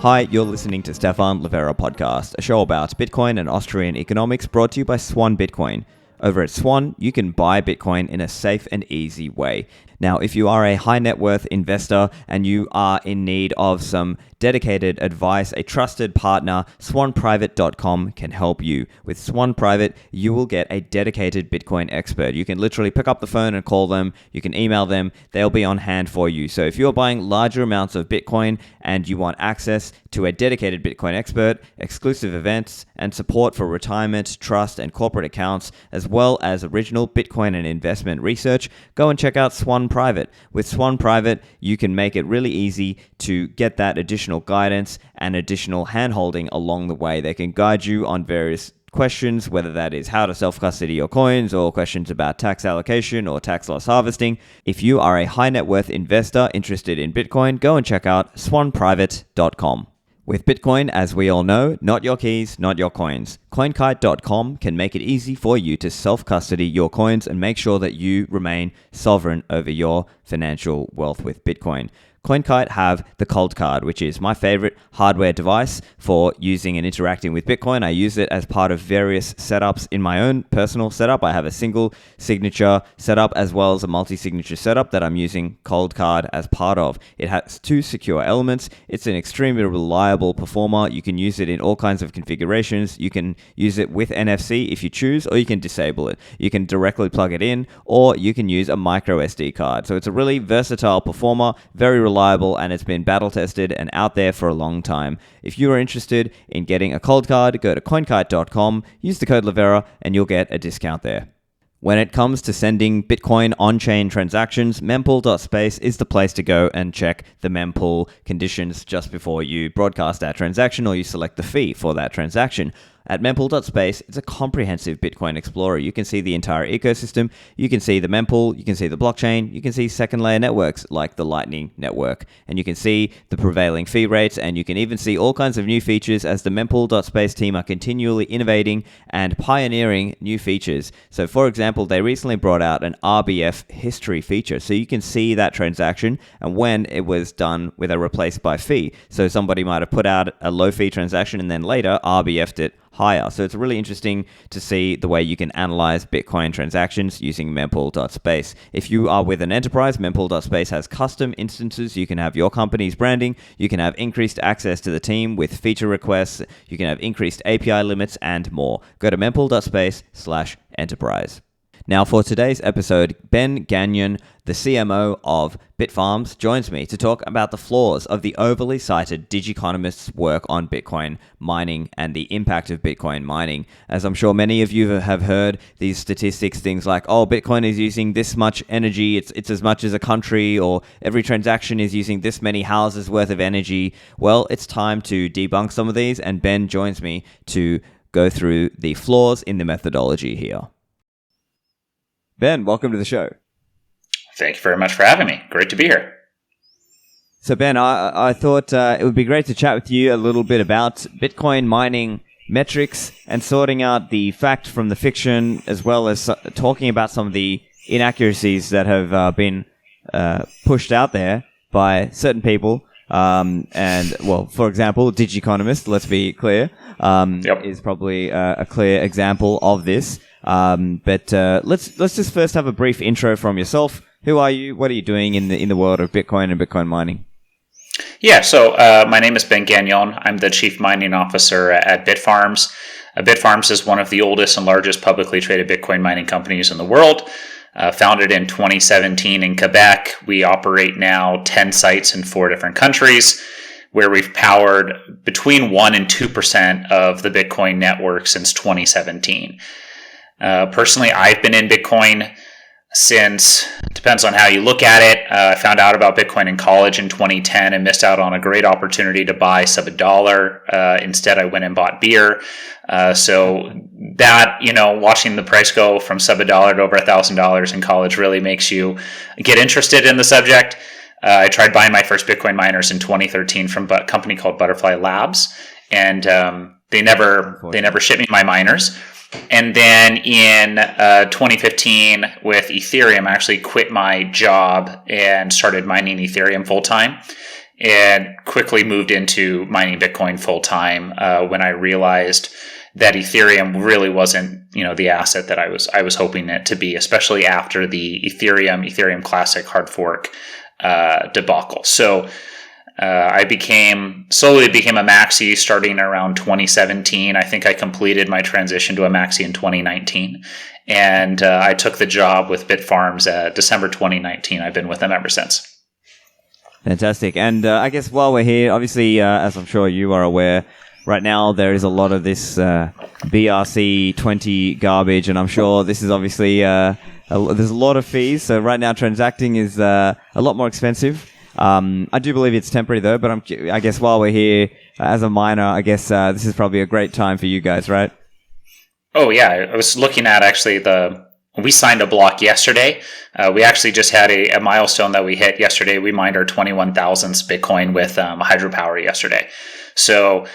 Hi, you're listening to Stephan Livera podcast, a show about Bitcoin and Austrian economics brought to you by Swan Bitcoin. Over at Swan, you can buy Bitcoin in a safe and easy way. Now, if you are a high net worth investor and you are in need of some dedicated advice, a trusted partner, swanprivate.com can help you. With Swan Private, you will get a dedicated Bitcoin expert. You can literally pick up the phone and call them. You can email them. They'll be on hand for you. So if you're buying larger amounts of Bitcoin and you want access to a dedicated Bitcoin expert, exclusive events, and support for retirement, trust, and corporate accounts, as well as original Bitcoin and investment research, go and check out Swan Private. With Swan Private, you can make it really easy to get that additional guidance and additional handholding along the way. They can guide you on various questions, whether that is how to self-custody your coins or questions about tax allocation or tax loss harvesting. If you are a high net worth investor interested in Bitcoin, go and check out swanprivate.com. With Bitcoin, as we all know, not your keys, not your coins. CoinKite.com can make it easy for you to self-custody your coins and make sure that you remain sovereign over your financial wealth with Bitcoin. CoinKite have the Cold Card, which is my favorite hardware device for using and interacting with Bitcoin. I use it as part of various setups in my own personal setup. I have a single signature setup as well as a multi-signature setup that I'm using Cold Card as part of. It has two secure elements. It's an extremely reliable performer. You can use it in all kinds of configurations. You can use it with NFC if you choose, or you can disable it. You can directly plug it in, or you can use a micro SD card. So it's a really versatile performer, very reliable, and it's been battle tested and out there for a long time. If you are interested in getting a Cold Card, go to coinkite.com, use the code Livera, and you'll get a discount there. When it comes to sending Bitcoin on-chain transactions, mempool.space is the place to go and check the mempool conditions just before you broadcast that transaction or you select the fee for that transaction. At mempool.space, it's a comprehensive Bitcoin explorer. You can see the entire ecosystem, you can see the mempool, you can see the blockchain, you can see second layer networks like the Lightning Network, and you can see the prevailing fee rates, and you can even see all kinds of new features as the mempool.space team are continually innovating and pioneering new features. So for example, they recently brought out an RBF history feature, so you can see that transaction and when it was done with a replaced by fee. So somebody might have put out a low fee transaction and then later RBF'd it higher. So it's really interesting to see the way you can analyze Bitcoin transactions using mempool.space. If you are with an enterprise, mempool.space has custom instances. You can have your company's branding. You can have increased access to the team with feature requests. You can have increased API limits and more. Go to mempool.space/enterprise. Now, for today's episode, Ben Gagnon, the CMO of BitFarms, joins me to talk about the flaws of the overly cited Digiconomist's work on Bitcoin mining and the impact of Bitcoin mining. As I'm sure many of you have heard these statistics, things like, oh, Bitcoin is using this much energy, it's as much as a country, or every transaction is using this many houses worth of energy. Well, it's time to debunk some of these, and Ben joins me to go through the flaws in the methodology here. Ben, welcome to the show. Thank you very much for having me. Great to be here. So Ben, I thought it would be great to chat with you a little bit about Bitcoin mining metrics and sorting out the fact from the fiction, as well as talking about some of the inaccuracies that have been pushed out there by certain people. For example, Digiconomist, let's be clear, is probably a clear example of this. But let's just first have a brief intro from yourself. Who are you? What are you doing in the world of Bitcoin and Bitcoin mining? Yeah, so my name is Ben Gagnon. I'm the Chief Mining Officer at BitFarms. BitFarms is one of the oldest and largest publicly traded Bitcoin mining companies in the world. Founded in 2017 in Quebec, we operate now 10 sites in 4 different countries, where we've powered between 1 and 2% of the Bitcoin network since 2017. Personally, I've been in Bitcoin since, depends on how you look at it. I found out about Bitcoin in college in 2010 and missed out on a great opportunity to buy sub $1. Instead, I went and bought beer. So that, watching the price go from sub $1 to over $1,000 in college really makes you get interested in the subject. I tried buying my first Bitcoin miners in 2013 from a company called Butterfly Labs, and they never shipped me my miners. And then in 2015 with Ethereum, I actually quit my job and started mining Ethereum full time. and quickly moved into mining Bitcoin full time when I realized that Ethereum really wasn't, the asset that I was hoping it to be, especially after the Ethereum Classic hard fork debacle. So I slowly became a maxi starting around 2017. I think I completed my transition to a maxi in 2019. And I took the job with BitFarms December 2019. I've been with them ever since. Fantastic. And I guess while we're here, obviously, as I'm sure you are aware, right now there is a lot of this BRC20 garbage, and I'm sure this is obviously there's a lot of fees. So right now transacting is a lot more expensive. I do believe it's temporary though, but I guess while we're here as a miner, I guess this is probably a great time for you guys, right? Oh yeah, I was looking at actually we signed a block yesterday. We actually just had a milestone that we hit yesterday. We mined our 21,000th Bitcoin with hydropower yesterday. So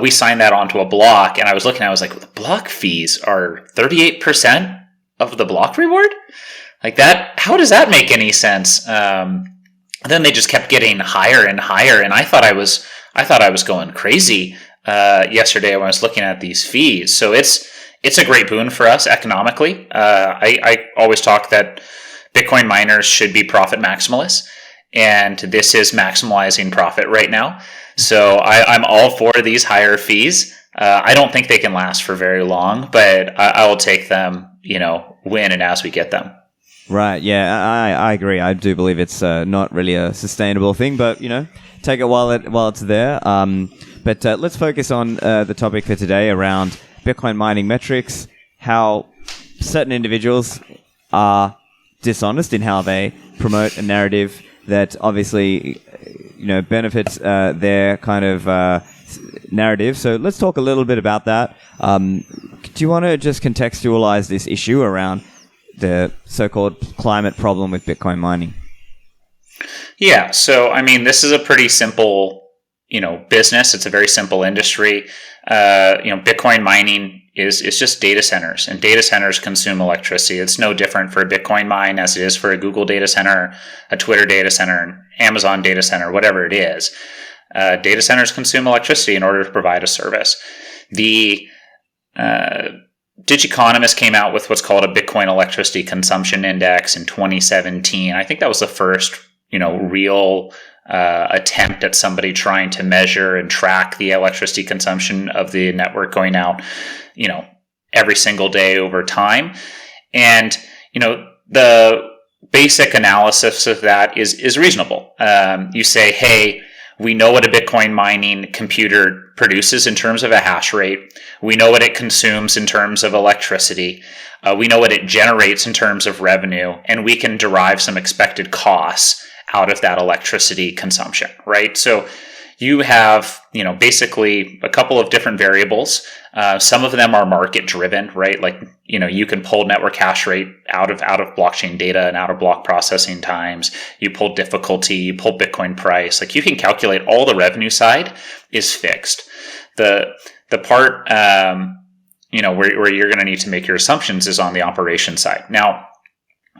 we signed that onto a block, and I was like, the block fees are 38% of the block reward? Like that, how does that make any sense? Then they just kept getting higher and higher, and I thought I was going crazy yesterday when I was looking at these fees. So it's a great boon for us economically. I always talk that Bitcoin miners should be profit maximalists, and this is maximalizing profit right now. So I'm all for these higher fees. I don't think they can last for very long, but I will take them, when and as we get them. Right, yeah, I agree. I do believe it's not really a sustainable thing, but, take it while it's there. But let's focus on the topic for today around Bitcoin mining metrics, how certain individuals are dishonest in how they promote a narrative that obviously, benefits their kind of narrative. So let's talk a little bit about that. Do you want to just contextualize this issue around the so-called climate problem with Bitcoin mining? Yeah. So, this is a pretty simple, business. It's a very simple industry. Bitcoin mining is just data centers, and data centers consume electricity. It's no different for a Bitcoin mine as it is for a Google data center, a Twitter data center, an Amazon data center, whatever it is. Data centers consume electricity in order to provide a service. The Digiconomist came out with what's called a Bitcoin electricity consumption index in 2017. I think that was the first, real attempt at somebody trying to measure and track the electricity consumption of the network going out, every single day over time. And, the basic analysis of that is reasonable. You say, hey, we know what a Bitcoin mining computer produces in terms of a hash rate. We know what it consumes in terms of electricity. We know what it generates in terms of revenue, and we can derive some expected costs out of that electricity consumption, right? So you have, basically a couple of different variables. Some of them are market driven, right? Like, you can pull network hash rate out of blockchain data and out of block processing times. You pull difficulty, you pull Bitcoin price. Like, you can calculate all the revenue side is fixed. The part, where you're going to need to make your assumptions is on the operation side. Now,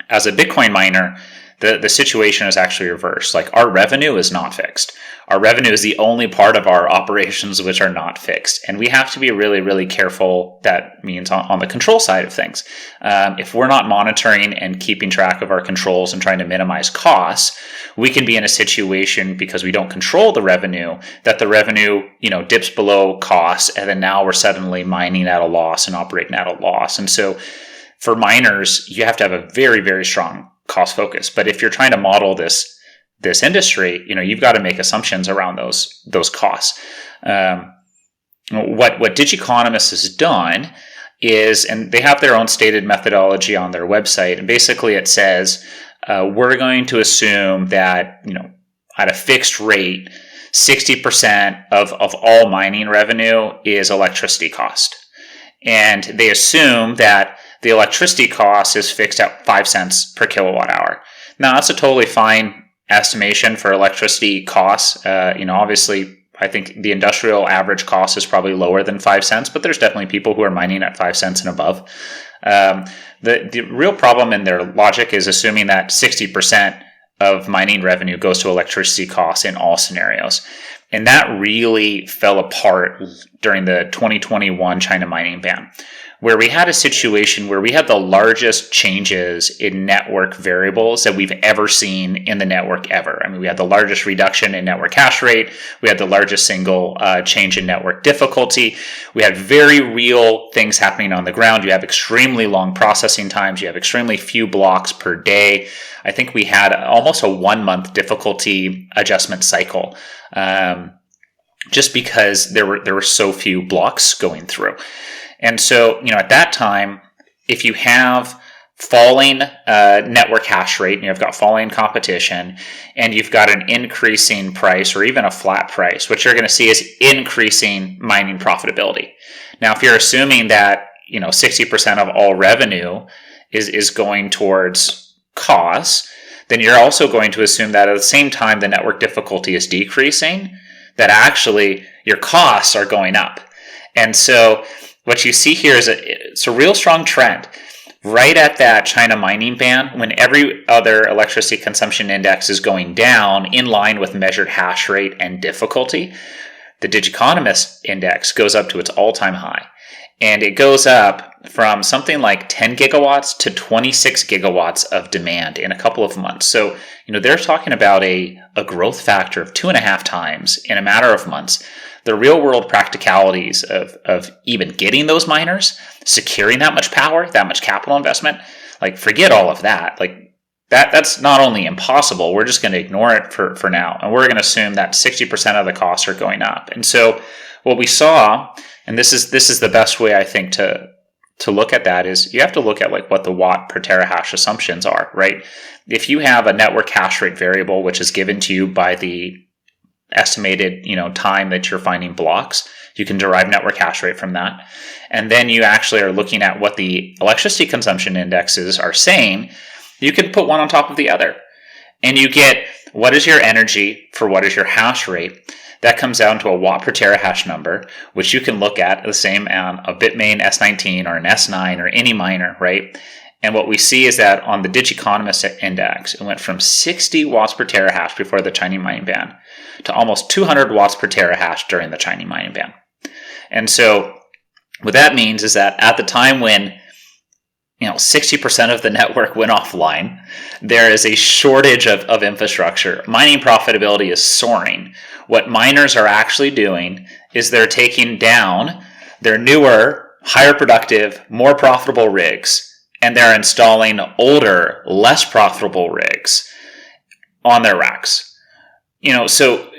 as a Bitcoin miner, the situation is actually reversed. Like, our revenue is not fixed. Our revenue is the only part of our operations which are not fixed. And we have to be really, really careful. That means on the control side of things. If we're not monitoring and keeping track of our controls and trying to minimize costs, we can be in a situation, because we don't control the revenue, that the revenue, dips below costs. And then now we're suddenly mining at a loss and operating at a loss. And so for miners, you have to have a very, very strong cost focus. But if you're trying to model this industry, you've got to make assumptions around those costs. What Digiconomist has done is, and they have their own stated methodology on their website, and basically it says, we're going to assume that, at a fixed rate, 60% of all mining revenue is electricity cost. And they assume that the electricity cost is fixed at 5 cents per kilowatt hour. Now, that's a totally fine estimation for electricity costs. Obviously, I think the industrial average cost is probably lower than 5 cents, but there's definitely people who are mining at 5 cents and above. The real problem in their logic is assuming that 60% of mining revenue goes to electricity costs in all scenarios. And that really fell apart during the 2021 China mining ban, where we had a situation where we had the largest changes in network variables that we've ever seen in the network ever. I mean, we had the largest reduction in network hash rate. We had the largest single change in network difficulty. We had very real things happening on the ground. You have extremely long processing times. You have extremely few blocks per day. I think we had almost a 1-month difficulty adjustment cycle, just because there were so few blocks going through. And so, at that time, if you have falling network hash rate and you've got falling competition and you've got an increasing price or even a flat price, what you're going to see is increasing mining profitability. Now, if you're assuming that, 60% of all revenue is going towards costs, then you're also going to assume that at the same time the network difficulty is decreasing, that actually your costs are going up. And so what you see here is it's a real strong trend. Right at that China mining ban, when every other electricity consumption index is going down in line with measured hash rate and difficulty, the Digiconomist index goes up to its all-time high. And it goes up from something like 10 gigawatts to 26 gigawatts of demand in a couple of months. So, they're talking about a growth factor of 2.5 times in a matter of months. The real world practicalities of even getting those miners, securing that much power, that much capital investment, forget all of that. That's not only impossible, we're just going to ignore it for now. And we're going to assume that 60% of the costs are going up. And so what we saw, and this is the best way I think to look at that, is you have to look at what the watt per terahash assumptions are, right? If you have a network hash rate variable, which is given to you by the estimated, time that you're finding blocks, you can derive network hash rate from that. And then you actually are looking at what the electricity consumption indexes are saying. You can put one on top of the other. And you get what is your energy for what is your hash rate. That comes down to a watt per terahash number, which you can look at the same on a Bitmain S19 or an S9 or any miner, right? And what we see is that on the Digiconomist index, it went from 60 watts per terahash before the Chinese mining ban to almost 200 watts per terahash during the Chinese mining ban. And so what that means is that at the time when 60% of the network went offline, there is a shortage of infrastructure. Mining profitability is soaring. What miners are actually doing is they're taking down their newer, higher productive, more profitable rigs, and they're installing older, less profitable rigs on their racks. So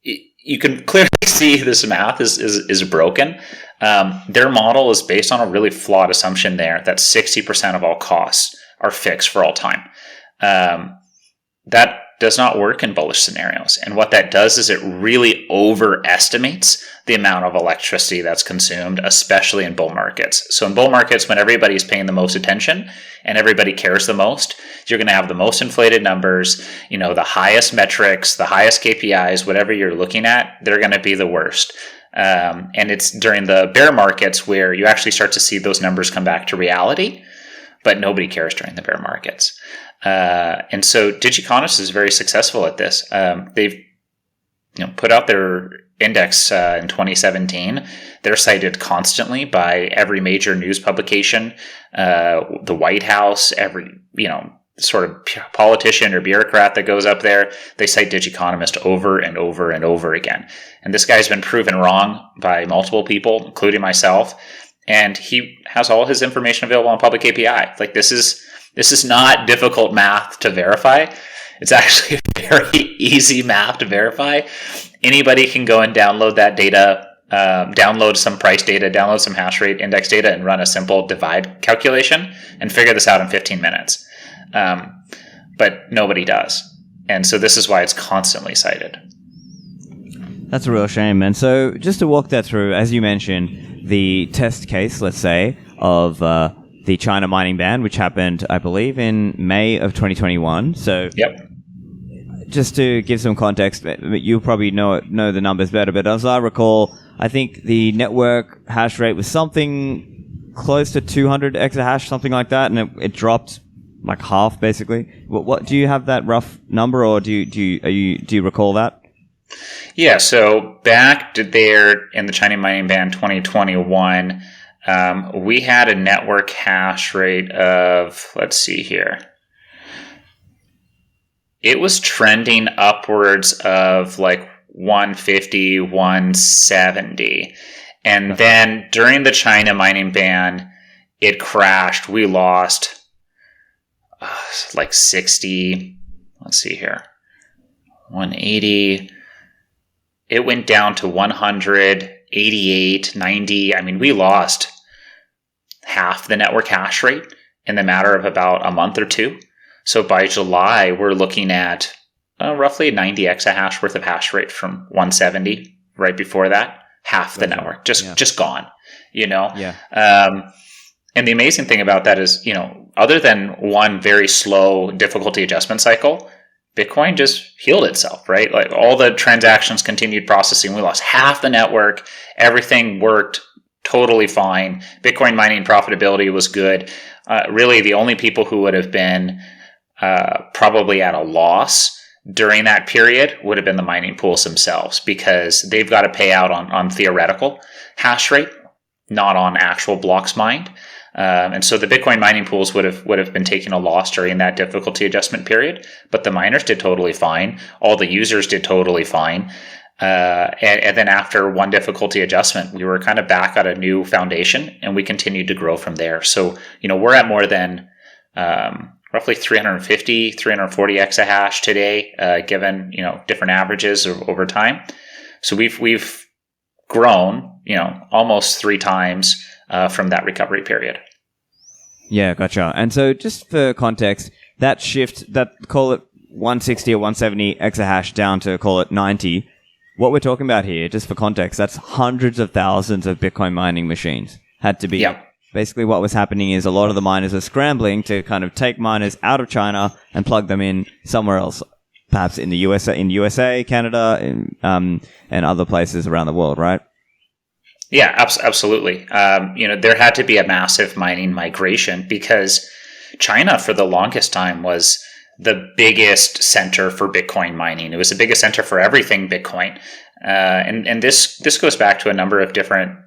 you can clearly see this math is broken. Their model is based on a really flawed assumption there that 60% of all costs are fixed for all time. That does not work in bullish scenarios. And what that does is it really overestimates the amount of electricity that's consumed, especially in bull markets. So in bull markets, when everybody's paying the most attention and everybody cares the most, you're going to have the most inflated numbers, the highest metrics, the highest KPIs, whatever you're looking at, they're going to be the worst. And it's during the bear markets where you actually start to see those numbers come back to reality, but nobody cares during the bear markets. And so Digiconomist is very successful at this. They've put out their index in 2017. They're cited constantly by every major news publication, the White House, every sort of politician or bureaucrat that goes up there. They cite Digiconomist over and over and over again. And this guy's been proven wrong by multiple people, including myself. And he has all his information available on public API. This is not difficult math to verify. It's actually a very easy math to verify. Anybody can go and download that data, download some price data, download some hash rate index data, and run a simple divide calculation and figure this out in 15 minutes. But nobody does. And so this is why it's constantly cited. That's a real shame. And so just to walk that through, as you mentioned, the test case, let's say, of the China mining ban, which happened, I believe, in May of 2021. So yep. Just to give some context, you probably know the numbers better, but as I recall, I think the network hash rate was something close to 200 exahash, something like that, and it dropped like half, basically. What do you have that rough number, or do you recall that? Yeah, so back there in the China mining ban 2021, we had a network hash rate of, let's see here, it was trending upwards of like 150, 170. And then during the China mining ban, it crashed. We lost like 60, let's see here, 180. It went down to 100, 88, 90. I mean, we lost half the network hash rate in the matter of about a month or two. So by July, we're looking at roughly 90 exahash worth of hash rate from 170 right before that. Half the network just gone, you know? Yeah. And the amazing thing about that is, you know, other than one very slow difficulty adjustment cycle, Bitcoin just healed itself, right? Like all the transactions continued processing. We lost half the network. Everything worked totally fine. Bitcoin mining profitability was good. Really, the only people who would have been probably at a loss during that period would have been the mining pools themselves, because they've got to pay out on theoretical hash rate, not on actual blocks mined. And so the Bitcoin mining pools would have been taking a loss during that difficulty adjustment period, but the miners did totally fine. All the users did totally fine. And then after one difficulty adjustment, we were kind of back at a new foundation, and we continued to grow from there. So, you know, we're at more than roughly 350, 340 exahash today, given, you know, different averages over time. So we've grown, you know, almost 3 times from that recovery period. Yeah, gotcha. And so just for context, that shift, that call it 160 or 170 exahash down to call it 90, what we're talking about here, just for context, that's hundreds of thousands of Bitcoin mining machines had to be. Yeah. Basically what was happening is a lot of the miners are scrambling to kind of take miners out of China and plug them in somewhere else, perhaps in the USA, Canada, and other places around the world, right? Yeah, absolutely. You know, there had to be a massive mining migration, because China for the longest time was the biggest center for Bitcoin mining. It was the biggest center for everything Bitcoin. And this goes back to a number of different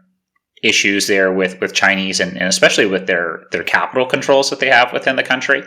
issues there with Chinese and especially with their capital controls that they have within the country.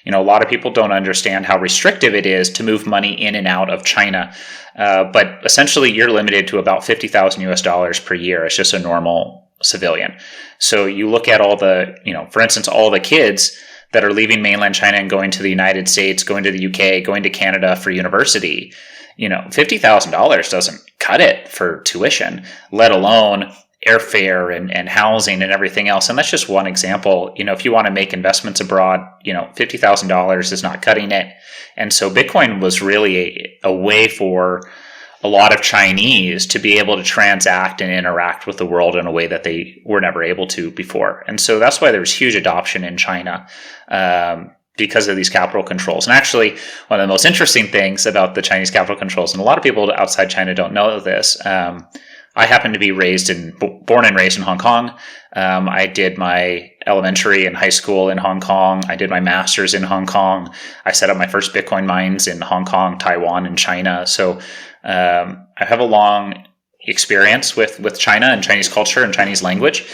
You know, a lot of people don't understand how restrictive it is to move money in and out of China. But essentially you're limited to about $50,000 per year. It's just a normal civilian. So you look at all the, you know, for instance, all the kids that are leaving mainland China and going to the United States, going to the UK, going to Canada for university, you know, $50,000 doesn't cut it for tuition, let alone airfare and housing and everything else. And that's just one example. You know, if you want to make investments abroad, you know, $50,000 is not cutting it. And so Bitcoin was really a way for a lot of Chinese to be able to transact and interact with the world in a way that they were never able to before. And so that's why there was huge adoption in China, because of these capital controls. And actually, one of the most interesting things about the Chinese capital controls, and a lot of people outside China don't know this, I happen to be born and raised in Hong Kong. I did my elementary and high school in Hong Kong. I did my master's in Hong Kong. I set up my first Bitcoin mines in Hong Kong, Taiwan, and China. So I have a long experience with China and Chinese culture and Chinese language.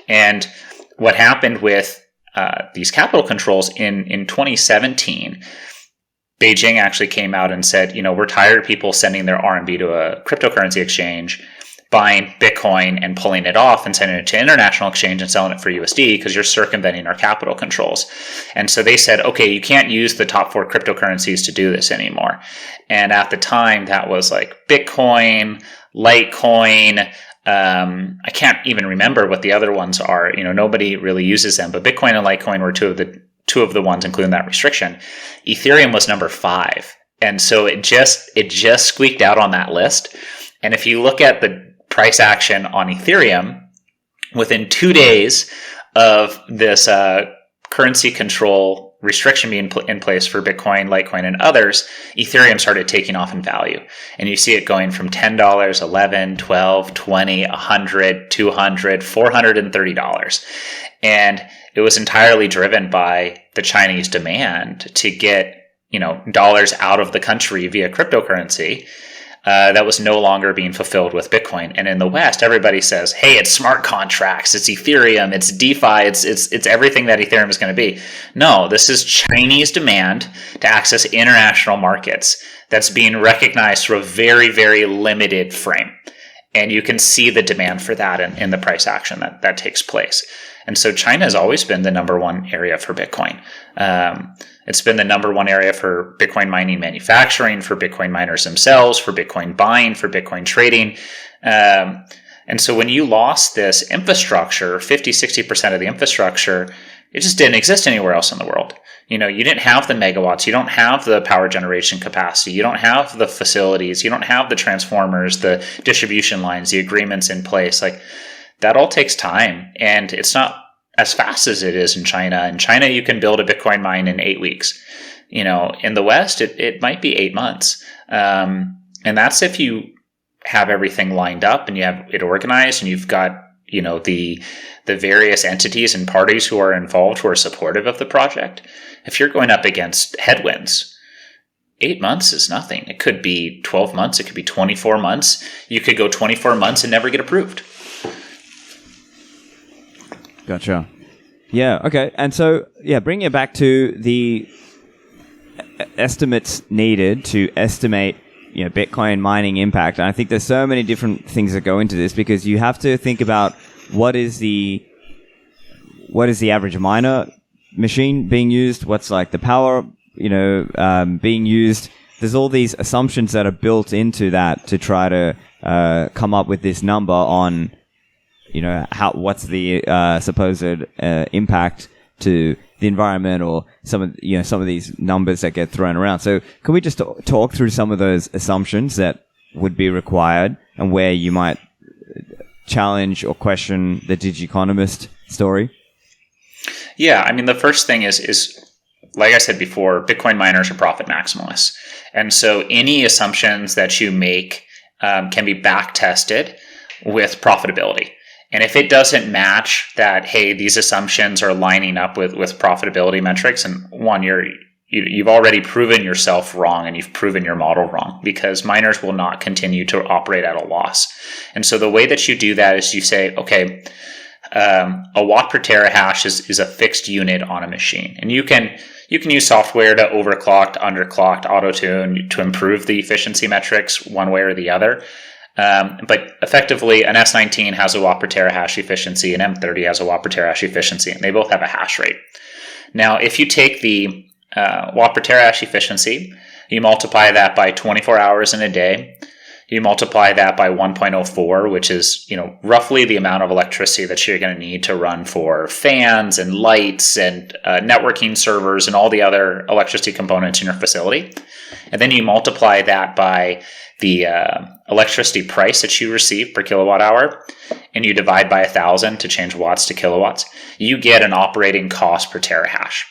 And what happened with these capital controls in 2017, Beijing actually came out and said, you know, we're tired of people sending their RMB to a cryptocurrency exchange, buying Bitcoin and pulling it off and sending it to international exchange and selling it for USD because you're circumventing our capital controls. And so they said, okay, you can't use the top 4 cryptocurrencies to do this anymore. And at the time, that was like Bitcoin, Litecoin. I can't even remember what the other ones are. You know, nobody really uses them, but Bitcoin and Litecoin were two of the ones including that restriction. Ethereum was number 5. And so it just squeaked out on that list. And if you look at the price action on Ethereum, within 2 days of this currency control restriction being in place for Bitcoin, Litecoin, and others, Ethereum started taking off in value. And you see it going from $10, $11, $12, $20, $100, $200, $430. And it was entirely driven by the Chinese demand to get, dollars out of the country via cryptocurrency. That was no longer being fulfilled with Bitcoin. And in the West, everybody says, hey, it's smart contracts, it's Ethereum, it's DeFi, it's everything that Ethereum is going to be. No, this is Chinese demand to access international markets that's being recognized through a very, very limited frame. And you can see the demand for that in the price action that takes place. And so China has always been the number one area for Bitcoin. It's been the number one area for Bitcoin mining manufacturing, for Bitcoin miners themselves, for Bitcoin buying, for Bitcoin trading. And so when you lost this infrastructure, 50, 60% of the infrastructure, it just didn't exist anywhere else in the world. You didn't have the megawatts, you don't have the power generation capacity, you don't have the facilities, you don't have the transformers, the distribution lines, the agreements in place. Like, that all takes time, and it's not as fast as it is in China. In China, you can build a Bitcoin mine in 8 weeks. In the West, it might be 8 months. And that's if you have everything lined up and you have it organized and you've got, the various entities and parties who are involved who are supportive of the project. If you're going up against headwinds, 8 months is nothing. It could be 12 months. It could be 24 months. You could go 24 months and never get approved. Gotcha. Yeah, okay. And so, bringing it back to the estimates needed to estimate, Bitcoin mining impact. And I think there's so many different things that go into this, because you have to think about what is the average miner machine being used, what's like the power, being used. There's all these assumptions that are built into that to try to come up with this number on what's the supposed impact to the environment, or some of these numbers that get thrown around. So can we just talk through some of those assumptions that would be required and where you might challenge or question the Digiconomist story? Yeah, I mean, the first thing is like I said before, Bitcoin miners are profit maximalists. And so any assumptions that you make can be back tested with profitability. And if it doesn't match that, hey, these assumptions are lining up with profitability metrics, and one, you've already proven yourself wrong and you've proven your model wrong, because miners will not continue to operate at a loss. And so the way that you do that is you say, okay, a watt per terahash is a fixed unit on a machine. And you can use software to overclock, to underclock, to auto-tune to improve the efficiency metrics one way or the other. But effectively, an S19 has a watt per terahash efficiency, an M30 has a watt per terahash efficiency, and they both have a hash rate. Now, if you take the watt per terahash efficiency, you multiply that by 24 hours in a day, you multiply that by 1.04, which is roughly the amount of electricity that you're going to need to run for fans and lights and networking servers and all the other electricity components in your facility. And then you multiply that by the electricity price that you receive per kilowatt hour, and you divide by 1,000 to change watts to kilowatts, you get an operating cost per terahash.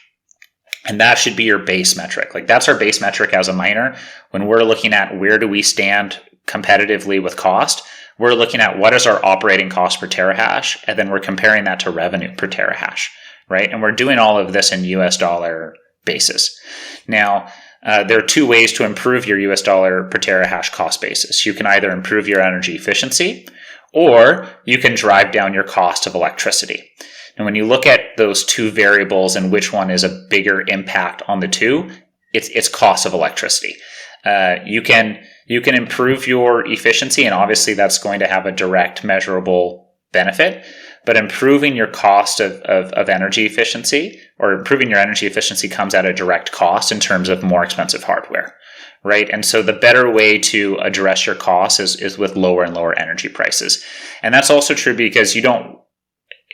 And that should be your base metric. Like, that's our base metric as a miner. When we're looking at where do we stand competitively with cost, we're looking at what is our operating cost per terahash, and then we're comparing that to revenue per terahash, right? And we're doing all of this in US dollar basis. Now, there are two ways to improve your US dollar per terahash cost basis. You can either improve your energy efficiency, or you can drive down your cost of electricity. And when you look at those two variables and which one is a bigger impact on the two, it's cost of electricity. You can improve your efficiency, and obviously that's going to have a direct measurable benefit. But improving your cost of energy efficiency, or improving your energy efficiency, comes at a direct cost in terms of more expensive hardware, right? And so the better way to address your costs is with lower and lower energy prices. And that's also true because you don't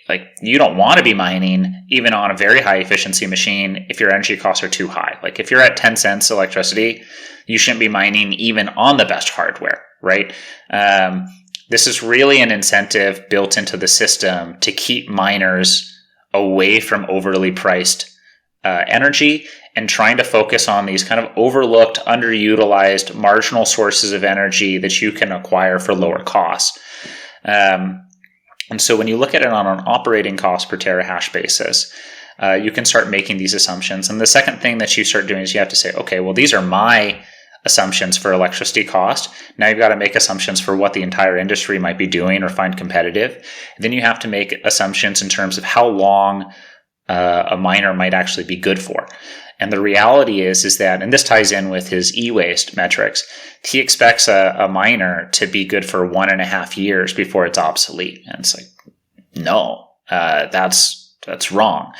want to be mining even on a very high efficiency machine if your energy costs are too high. Like, if you're at 10 cents electricity, you shouldn't be mining even on the best hardware, right? This is really an incentive built into the system to keep miners away from overly priced energy and trying to focus on these kind of overlooked, underutilized, marginal sources of energy that you can acquire for lower costs. And so when you look at it on an operating cost per terahash basis, you can start making these assumptions. And the second thing that you start doing is you have to say, okay, well, these are my assumptions for electricity cost. Now you've got to make assumptions for what the entire industry might be doing or find competitive. And then you have to make assumptions in terms of how long a miner might actually be good for. And the reality is that, and this ties in with his e-waste metrics, he expects a miner to be good for 1.5 years before it's obsolete. And it's like, no, that's wrong.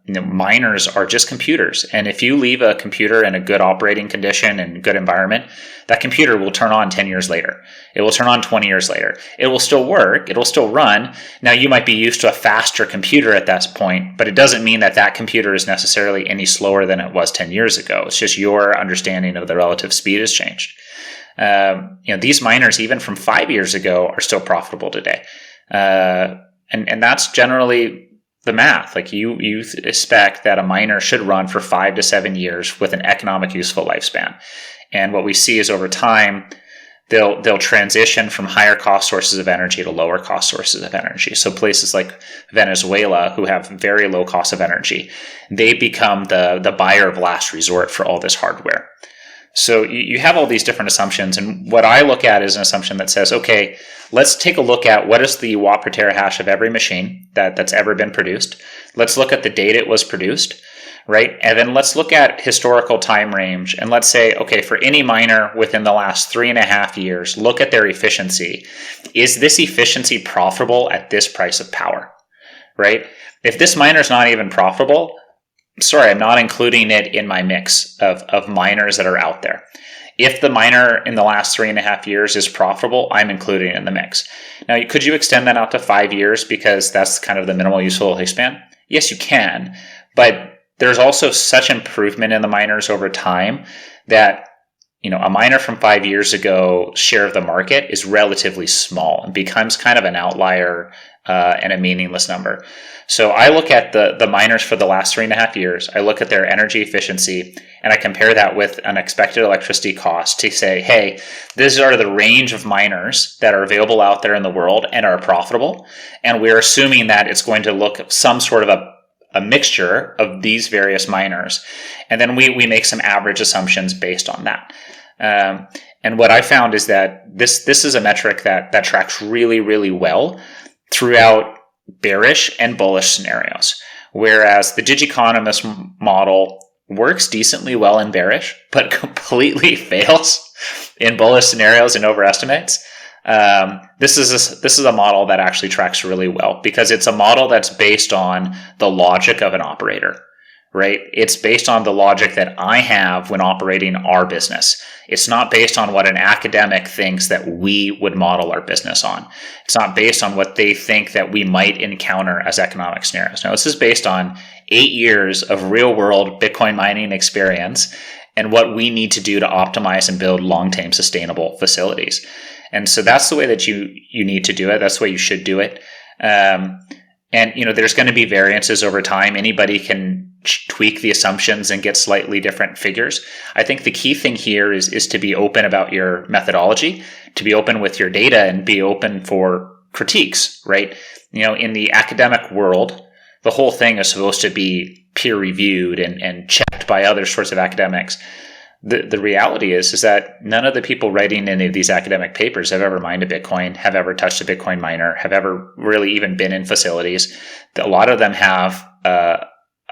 Miners are just computers. And if you leave a computer in a good operating condition and good environment, that computer will turn on 10 years later. It will turn on 20 years later. It will still work. It'll still run. Now, you might be used to a faster computer at that point, but it doesn't mean that that computer is necessarily any slower than it was 10 years ago. It's just your understanding of the relative speed has changed. These miners, even from 5 years ago, are still profitable today. And that's generally the math. Like you expect that a miner should run for 5 to 7 years with an economic useful lifespan. And what we see is over time, they'll transition from higher cost sources of energy to lower cost sources of energy. So places like Venezuela, who have very low cost of energy, they become the buyer of last resort for all this hardware. So you have all these different assumptions. And what I look at is an assumption that says, okay, let's take a look at what is the watt per terahash of every machine that's ever been produced. Let's look at the date it was produced, right? And then let's look at historical time range. And let's say, okay, for any miner within the last 3.5 years, look at their efficiency. Is this efficiency profitable at this price of power, right? If this miner is not even profitable, sorry, I'm not including it in my mix of miners that are out there. If the miner in the last 3.5 years is profitable, I'm including it in the mix. Now, could you extend that out to 5 years because that's kind of the minimal useful lifespan? Yes, you can. But there's also such improvement in the miners over time that, a miner from 5 years ago share of the market is relatively small and becomes kind of an outlier and a meaningless number. So I look at the miners for the last 3.5 years. I look at their energy efficiency and I compare that with an expected electricity cost to say, hey, these are the range of miners that are available out there in the world and are profitable. And we're assuming that it's going to look some sort of a mixture of these various miners. And then we make some average assumptions based on that. And what I found is that this is a metric that tracks really, really well throughout bearish and bullish scenarios. Whereas the Digiconomist model works decently well in bearish, but completely fails in bullish scenarios and overestimates. This is a model that actually tracks really well because it's a model that's based on the logic of an operator, right? It's based on the logic that I have when operating our business. It's not based on what an academic thinks that we would model our business on. It's not based on what they think that we might encounter as economic scenarios. No, this is based on 8 years of real world Bitcoin mining experience and what we need to do to optimize and build long-term sustainable facilities. And so that's the way that you need to do it. That's the way you should do it. And there's going to be variances over time. Anybody can tweak the assumptions and get slightly different figures. I think the key thing here is to be open about your methodology, to be open with your data and be open for critiques, right? In the academic world, the whole thing is supposed to be peer reviewed and checked by other sorts of academics. The reality is that none of the people writing any of these academic papers have ever mined a Bitcoin, have ever touched a Bitcoin miner, have ever really even been in facilities. A lot of them have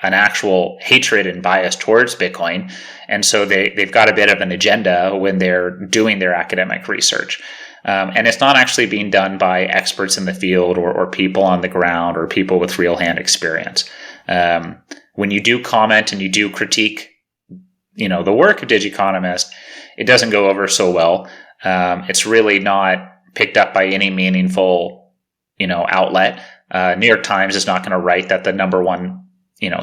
an actual hatred and bias towards Bitcoin. And so they've got a bit of an agenda when they're doing their academic research. And it's not actually being done by experts in the field or people on the ground or people with real hand experience. When you do comment and you do critique the work of Digiconomist, it doesn't go over so well. It's really not picked up by any meaningful, outlet. New York Times is not going to write that the number one,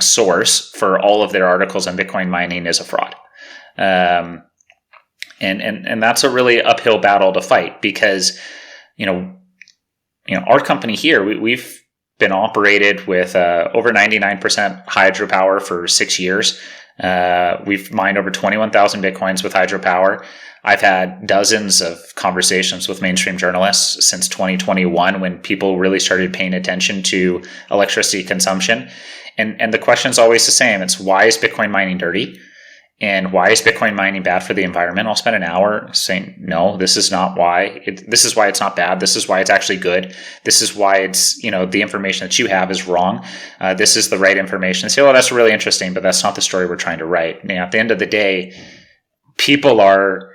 source for all of their articles on Bitcoin mining is a fraud. And that's a really uphill battle to fight because, our company here, we've been operated with over 99% hydropower for 6 years. We've mined over 21,000 Bitcoins with hydropower. I've had dozens of conversations with mainstream journalists since 2021 when people really started paying attention to electricity consumption. And the question is always the same. It's, why is Bitcoin mining dirty? And why is Bitcoin mining bad for the environment? I'll spend an hour saying, no, this is not why. This is why it's not bad. This is why it's actually good. This is why it's, the information that you have is wrong. This is the right information. Say, oh, that's really interesting, but that's not the story we're trying to write. Now, at the end of the day, people are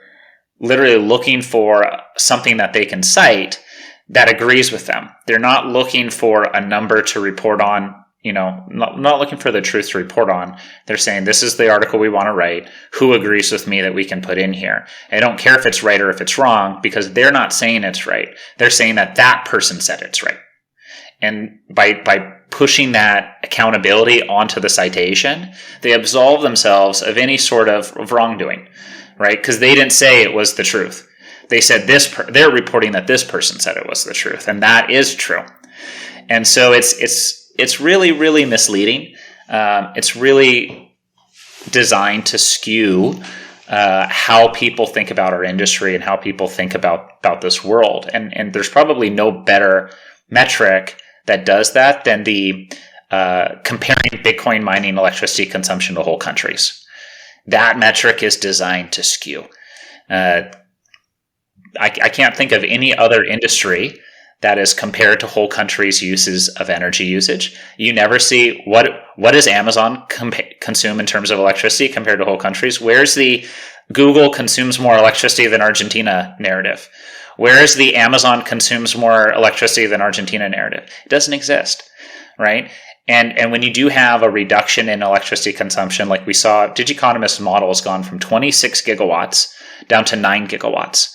literally looking for something that they can cite that agrees with them. They're not looking for a number to report on, not looking for the truth to report on. They're saying, this is the article we want to write. Who agrees with me that we can put in here? I don't care if it's right or if it's wrong, because they're not saying it's right. They're saying that person said it's right. And by pushing that accountability onto the citation, they absolve themselves of any sort of wrongdoing, right? Because they didn't say it was the truth. They said they're reporting that this person said it was the truth, and that is true. And so it's really, really misleading. It's really designed to skew how people think about our industry and how people think about this world. And there's probably no better metric that does that than the comparing Bitcoin mining electricity consumption to whole countries. That metric is designed to skew. I can't think of any other industry that is compared to whole countries' uses of energy usage. You never see what does Amazon consume in terms of electricity compared to whole countries. Where's the Google consumes more electricity than Argentina narrative? Where is the Amazon consumes more electricity than Argentina narrative? It doesn't exist, right? And when you do have a reduction in electricity consumption, like we saw, Digiconomist's model has gone from 26 gigawatts down to 9 gigawatts.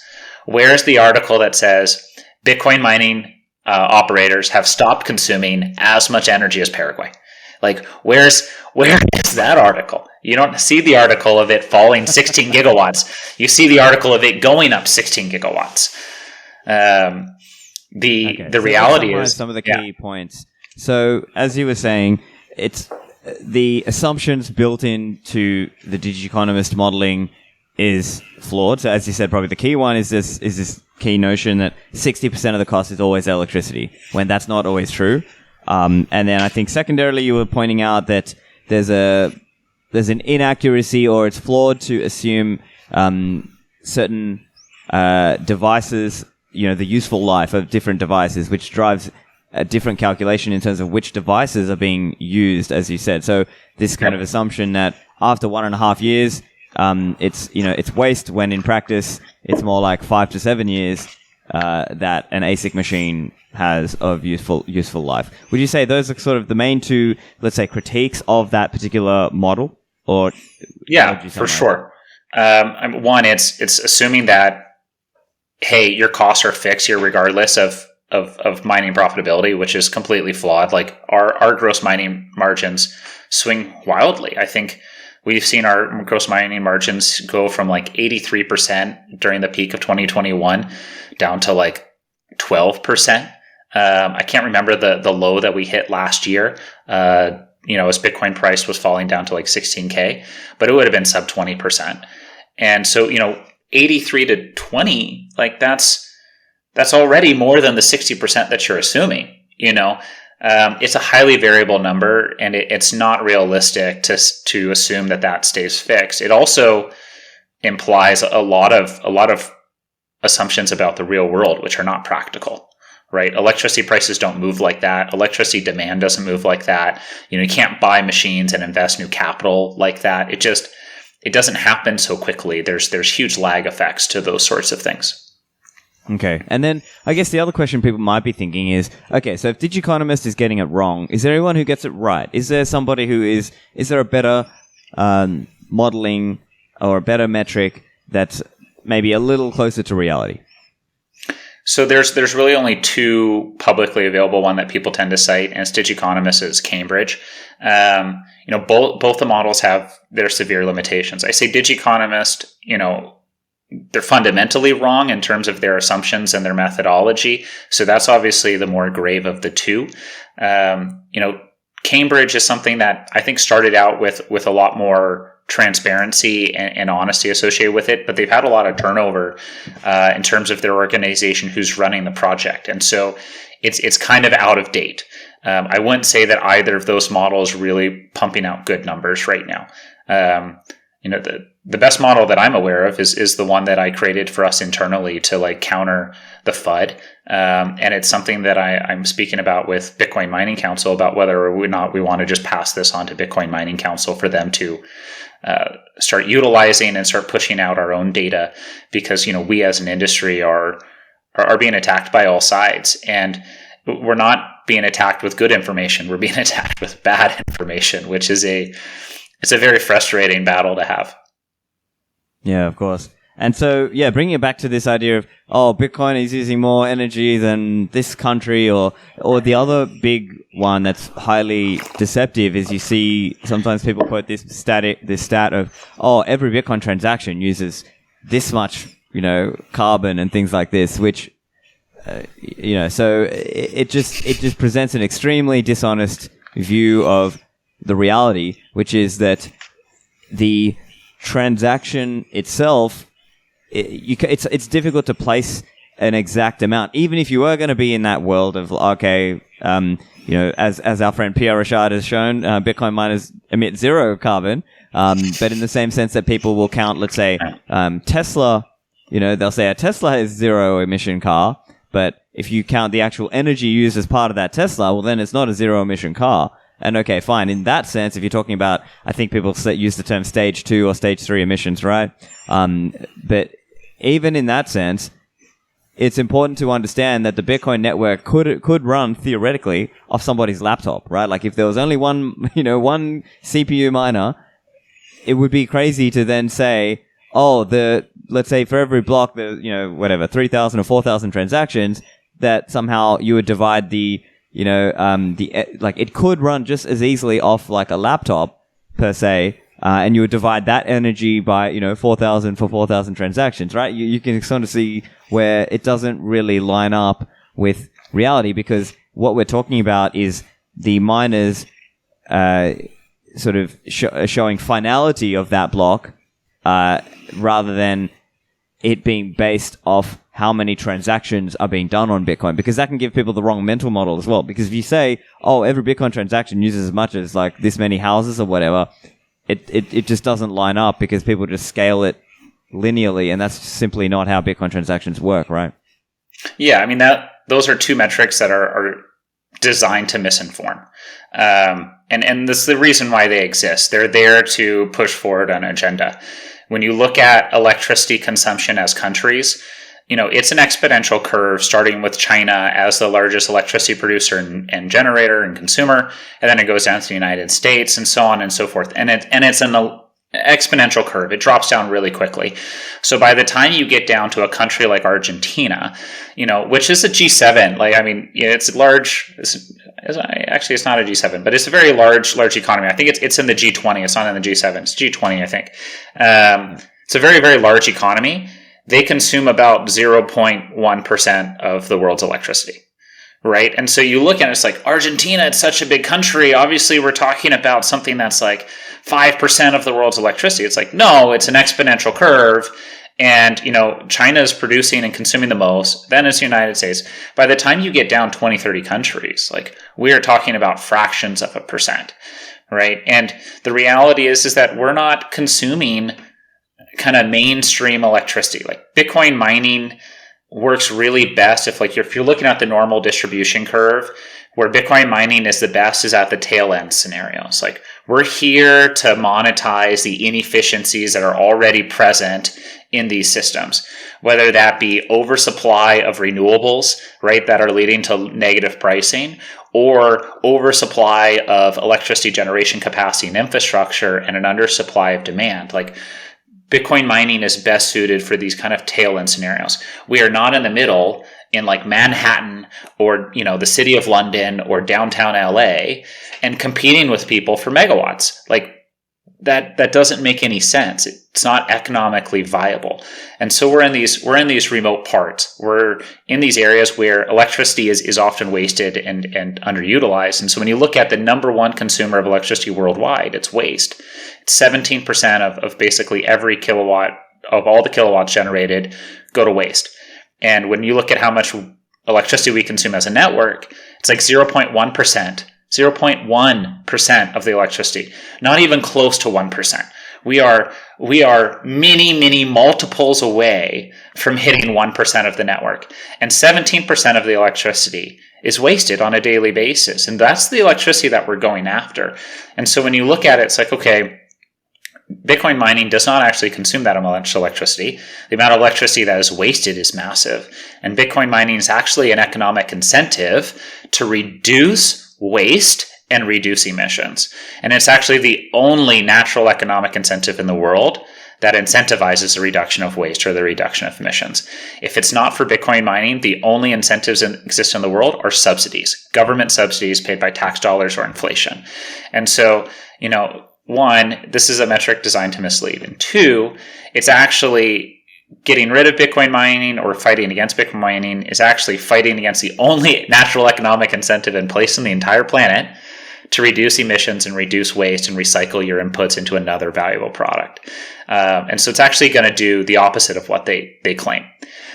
Where's the article that says Bitcoin mining operators have stopped consuming as much energy as Paraguay? Like, where is that article? You don't see the article of it falling 16 gigawatts. You see the article of it going up 16 gigawatts. The reality is some of the key points. So, as you were saying, it's the assumptions built into the Digiconomist modeling is flawed. So, as you said, probably the key one is this key notion that 60% of the cost is always electricity, when that's not always true. And then I think secondarily, you were pointing out that there's an inaccuracy, or it's flawed to assume certain devices, the useful life of different devices, which drives a different calculation in terms of which devices are being used, as you said. So this kind of assumption that after 1.5 years, it's waste, when in practice it's more like 5 to 7 years that an ASIC machine has of useful life. Would you say those are sort of the main two, let's say, critiques of that particular model? Or yeah, for sure. One, it's assuming that, hey, your costs are fixed here regardless of mining profitability, which is completely flawed. Like our gross mining margins swing wildly. I think we've seen our gross mining margins go from like 83% during the peak of 2021 down to like 12%. I can't remember the low that we hit last year, as Bitcoin price was falling down to like 16K, but it would have been sub 20%. And so, 83 to 20, like that's already more than the 60% that you're assuming. It's a highly variable number, and it's not realistic to assume that stays fixed. It also implies a lot of assumptions about the real world, which are not practical, right? Electricity prices don't move like that. Electricity demand doesn't move like that. You can't buy machines and invest new capital like that. It doesn't happen so quickly. There's huge lag effects to those sorts of things. Okay. And then I guess the other question people might be thinking is, okay, so if Digiconomist is getting it wrong, is there anyone who gets it right? Is there somebody is there a better modeling or a better metric that's maybe a little closer to reality? So there's really only two publicly available, one that people tend to cite, and it's Digiconomist's Cambridge. Both the models have their severe limitations. I say Digiconomist, they're fundamentally wrong in terms of their assumptions and their methodology. So that's obviously the more grave of the two. Cambridge is something that I think started out with a lot more transparency and honesty associated with it, but they've had a lot of turnover in terms of their organization who's running the project. And so it's kind of out of date. I wouldn't say that either of those models really pumping out good numbers right now. The best model that I'm aware of is the one that I created for us internally to like counter the FUD. And it's something that I'm speaking about with Bitcoin Mining Council about whether or not we want to just pass this on to Bitcoin Mining Council for them to start utilizing and start pushing out our own data, because, we as an industry are being attacked by all sides, and we're not being attacked with good information. We're being attacked with bad information, which is it's a very frustrating battle to have. Yeah, of course. And so, bringing it back to this idea of, Bitcoin is using more energy than this country, or the other big one that's highly deceptive is you see sometimes people quote this stat of, every Bitcoin transaction uses this much, carbon and things like this, which, so it just presents an extremely dishonest view of the reality, which is that the transaction itself, it's difficult to place an exact amount, even if you were going to be in that world of as our friend Pierre Rochard has shown, Bitcoin miners emit zero carbon, but in the same sense that people will count, let's say, Tesla, they'll say a Tesla has zero emission car, but if you count the actual energy used as part of that Tesla, well, then it's not a zero emission car. And okay, fine. In that sense, if you're talking about, I think people use the term stage 2 or stage 3 emissions, right? But even in that sense, it's important to understand that the Bitcoin network could run theoretically off somebody's laptop, right? Like if there was only one CPU miner, it would be crazy to then say, let's say for every block, 3,000 or 4,000 transactions, that somehow you would divide it could run just as easily off like a laptop per se, and you would divide that energy by 4,000 for 4,000 transactions, right? You can sort of see where it doesn't really line up with reality, because what we're talking about is the miners sort of showing finality of that block rather than it being based off how many transactions are being done on Bitcoin, because that can give people the wrong mental model as well. Because if you say, every Bitcoin transaction uses as much as like this many houses or whatever, it just doesn't line up, because people just scale it linearly, and that's simply not how Bitcoin transactions work, right? Yeah, I mean, those are two metrics that are designed to misinform. And this is the reason why they exist. They're there to push forward an agenda. When you look at electricity consumption as countries, it's an exponential curve, starting with China as the largest electricity producer and generator and consumer, and then it goes down to the United States and so on and so forth. And it's an exponential curve. It drops down really quickly. So by the time you get down to a country like Argentina, which is a G7, it's large. Actually, it's not a G7, but it's a very large economy. I think it's in the G20. It's not in the G7. It's G20, I think. It's a very, very large economy. They consume about 0.1% of the world's electricity, right? And so you look at it, it's like, Argentina, it's such a big country. Obviously, we're talking about something that's like 5% of the world's electricity. It's like, no, it's an exponential curve. And, China is producing and consuming the most. Then it's the United States. By the time you get down 20, 30 countries, like we are talking about fractions of a percent, right? And the reality is that we're not consuming kind of mainstream electricity. Like Bitcoin mining works really best if you're looking at the normal distribution curve, where Bitcoin mining is the best is at the tail end scenarios. Like we're here to monetize the inefficiencies that are already present in these systems, whether that be oversupply of renewables, right, that are leading to negative pricing, or oversupply of electricity generation capacity and infrastructure and an undersupply of demand. Like Bitcoin mining is best suited for these kind of tail end scenarios. We are not in the middle in like Manhattan or, the city of London or downtown LA and competing with people for megawatts. Like that doesn't make any sense. It's not economically viable. And so we're in these remote parts. We're in these areas where electricity is often wasted and underutilized. And so when you look at the number one consumer of electricity worldwide, it's waste. It's 17% of basically every kilowatt of all the kilowatts generated go to waste. And when you look at how much electricity we consume as a network, it's like 0.1%. 0.1% of the electricity, not even close to 1%. We are many multiples away from hitting 1% of the network. And 17% of the electricity is wasted on a daily basis. And that's the electricity that we're going after. And so when you look at it, it's like, okay, Bitcoin mining does not actually consume that much electricity. The amount of electricity that is wasted is massive. And Bitcoin mining is actually an economic incentive to reduce waste and reduce emissions. And it's actually the only natural economic incentive in the world that incentivizes the reduction of waste or the reduction of emissions. If it's not for Bitcoin mining, the only incentives that exist in the world are subsidies, government subsidies paid by tax dollars or inflation. And so, one, this is a metric designed to mislead. And two, it's actually getting rid of Bitcoin mining or fighting against Bitcoin mining is actually fighting against the only natural economic incentive in place on the entire planet to reduce emissions and reduce waste and recycle your inputs into another valuable product. And so it's actually going to do the opposite of what they claim.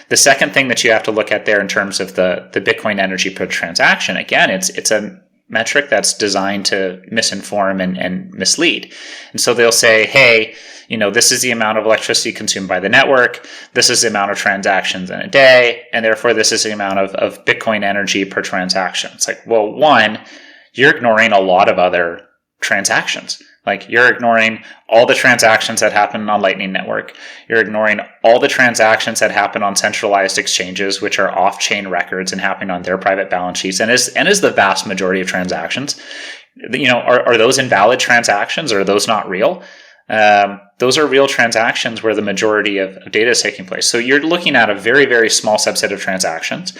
The second thing that you have to look at there in terms of the Bitcoin energy per transaction, again, it's a metric that's designed to misinform and mislead. And so they'll say, hey, this is the amount of electricity consumed by the network. This is the amount of transactions in a day. And therefore, this is the amount of Bitcoin energy per transaction. It's like, well, one, you're ignoring a lot of other transactions. Like you're ignoring all the transactions that happen on Lightning Network. You're ignoring all the transactions that happen on centralized exchanges, which are off-chain records and happening on their private balance sheets. And is the vast majority of transactions, are those invalid transactions or are those not real? Those are real transactions where the majority of data is taking place. So you're looking at a very, very small subset of transactions.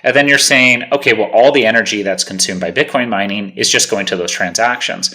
And then you're saying, okay, well, all the energy that's consumed by Bitcoin mining is just going to those transactions.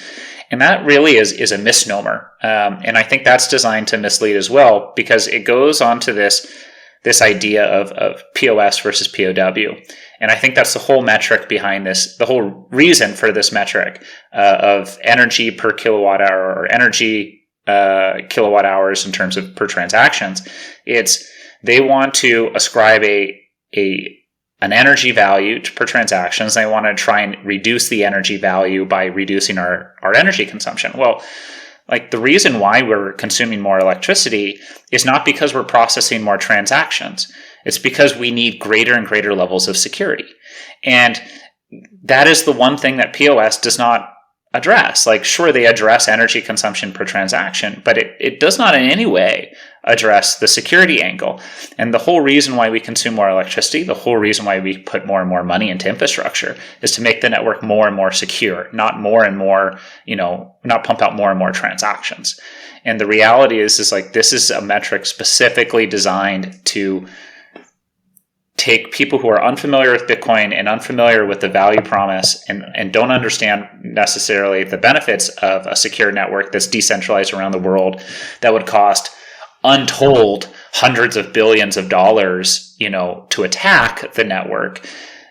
And that really is a misnomer. And I think that's designed to mislead as well, because it goes on to this idea of POS versus POW. And I think that's the whole metric behind this, the whole reason for this metric of energy per kilowatt hour or energy kilowatt hours in terms of per transactions. It's they want to ascribe an energy value per transactions. They want to try and reduce the energy value by reducing our energy consumption. Well, like the reason why we're consuming more electricity is not because we're processing more transactions. It's because we need greater and greater levels of security. And that is the one thing that POS does not address. Like, sure, they address energy consumption per transaction, but it does not in any way address the security angle. And the whole reason why we consume more electricity, the whole reason why we put more and more money into infrastructure is to make the network more and more secure, not more and more, not pump out more and more transactions. And the reality is like, this is a metric specifically designed to take people who are unfamiliar with Bitcoin and unfamiliar with the value promise and don't understand necessarily the benefits of a secure network that's decentralized around the world that would cost untold hundreds of billions of dollars, to attack the network.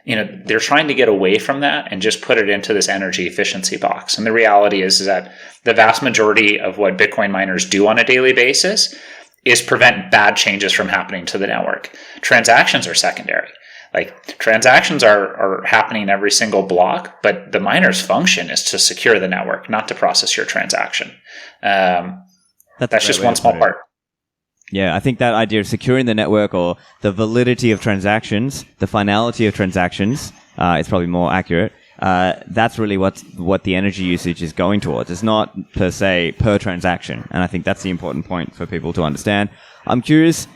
They're trying to get away from that and just put it into this energy efficiency box. And the reality is that the vast majority of what Bitcoin miners do on a daily basis is prevent bad changes from happening to the network. Transactions are secondary. Like transactions are happening every single block, but the miner's function is to secure the network, not to process your transaction. That's just one small part. Yeah, I think that idea of securing the network or the validity of transactions, the finality of transactions, is probably more accurate. That's really what the energy usage is going towards. It's not per se per transaction. And I think that's the important point for people to understand. I'm curious,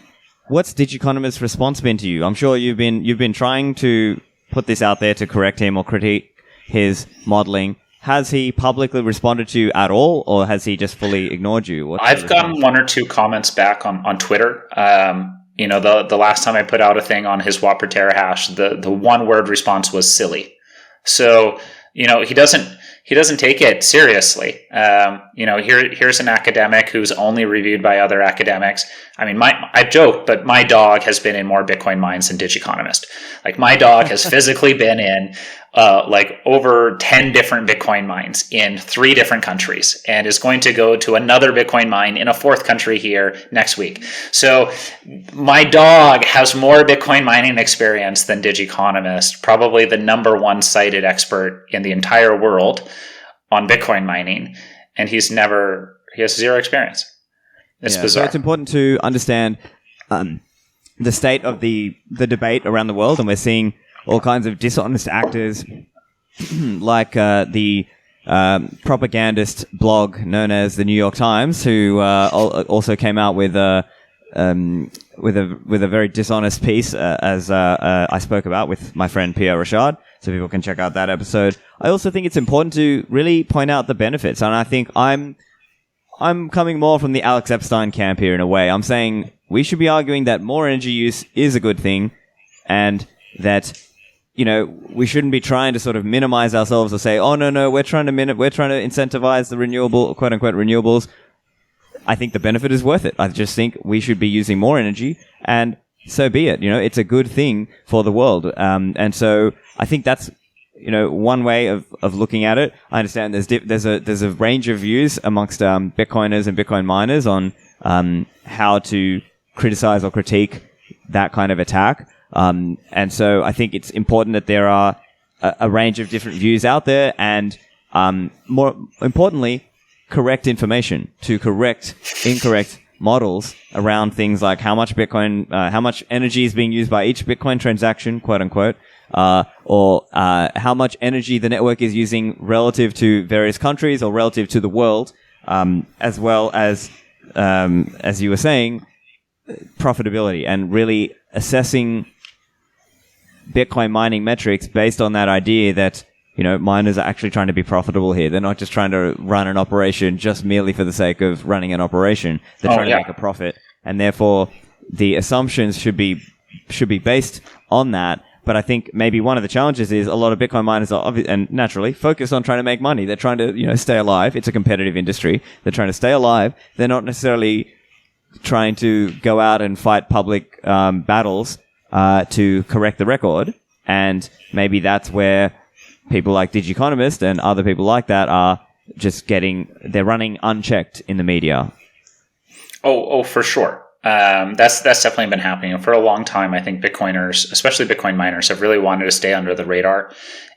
what's Digiconomist's response been to you? I'm sure you've been trying to put this out there to correct him or critique his modeling. Has he publicly responded to you at all, or has he just fully ignored you? I've gotten one or two comments back on Twitter. The last time I put out a thing on his watt per terahash, the one word response was silly. So, he he doesn't take it seriously. Here's an academic who's only reviewed by other academics. I mean, I joke, but my dog has been in more Bitcoin mines than Digiconomist. Like, my dog has physically been in over 10 different Bitcoin mines in 3 different countries, and is going to go to another Bitcoin mine in a 4th country here next week. So my dog has more Bitcoin mining experience than Digiconomist, probably the number 1 cited expert in the entire world on Bitcoin mining, and he has 0 experience. It's bizarre. So it's important to understand the state of the debate around the world, and we're seeing all kinds of dishonest actors like the propagandist blog known as the New York Times, who also came out with a very dishonest piece, as I spoke about with my friend Pierre Rochard, so people can check out that episode. I also think it's important to really point out the benefits, and I think I'm coming more from the Alex Epstein camp here in a way. I'm saying we should be arguing that more energy use is a good thing, and that we shouldn't be trying to sort of minimize ourselves or say, oh no, we're trying to incentivize the renewable, quote unquote, renewables. I think the benefit is worth it. I just think we should be using more energy, and so be it. It's a good thing for the world. And so I think that's, one way of looking at it. I understand there's a range of views amongst Bitcoiners and Bitcoin miners on how to criticize or critique that kind of attack. And so I think it's important that there are a range of different views out there, and more importantly, correct information to correct incorrect models around things like how much energy is being used by each Bitcoin transaction, quote unquote, or how much energy the network is using relative to various countries or relative to the world, as well as you were saying, profitability, and really assessing Bitcoin mining metrics based on that idea that, miners are actually trying to be profitable here. They're not just trying to run an operation just merely for the sake of running an operation. They're trying to make a profit, and therefore the assumptions should be based on that. But I think maybe one of the challenges is a lot of Bitcoin miners are and naturally focused on trying to make money. They're trying to, stay alive. It's a competitive industry. They're trying to stay alive. They're not necessarily trying to go out and fight public battles to correct the record. And maybe that's where people like Digiconomist and other people like that are just they're running unchecked in the media. Oh, for sure. That's definitely been happening. For a long time, I think Bitcoiners, especially Bitcoin miners, have really wanted to stay under the radar.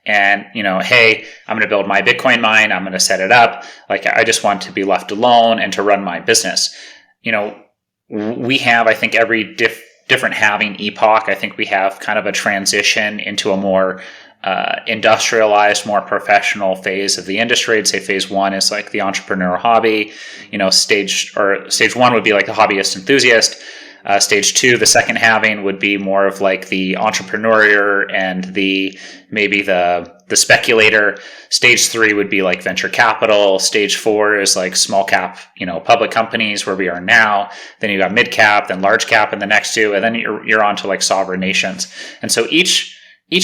And, hey, I'm going to build my Bitcoin mine. I'm going to set it up. Like, I just want to be left alone and to run my business. We have, I think, every different halving epoch, I think we have kind of a transition into a more industrialized, more professional phase of the industry. I'd say phase 1 is like the entrepreneur hobby. Stage 1 would be like the hobbyist enthusiast. Stage 2, the second halving, would be more of like the entrepreneur and maybe the speculator. Stage 3 would be like venture capital. Stage 4 is like small cap, public companies, where we are now. Then you got mid cap, then large cap in the next 2, and then you're on to like sovereign nations. And so each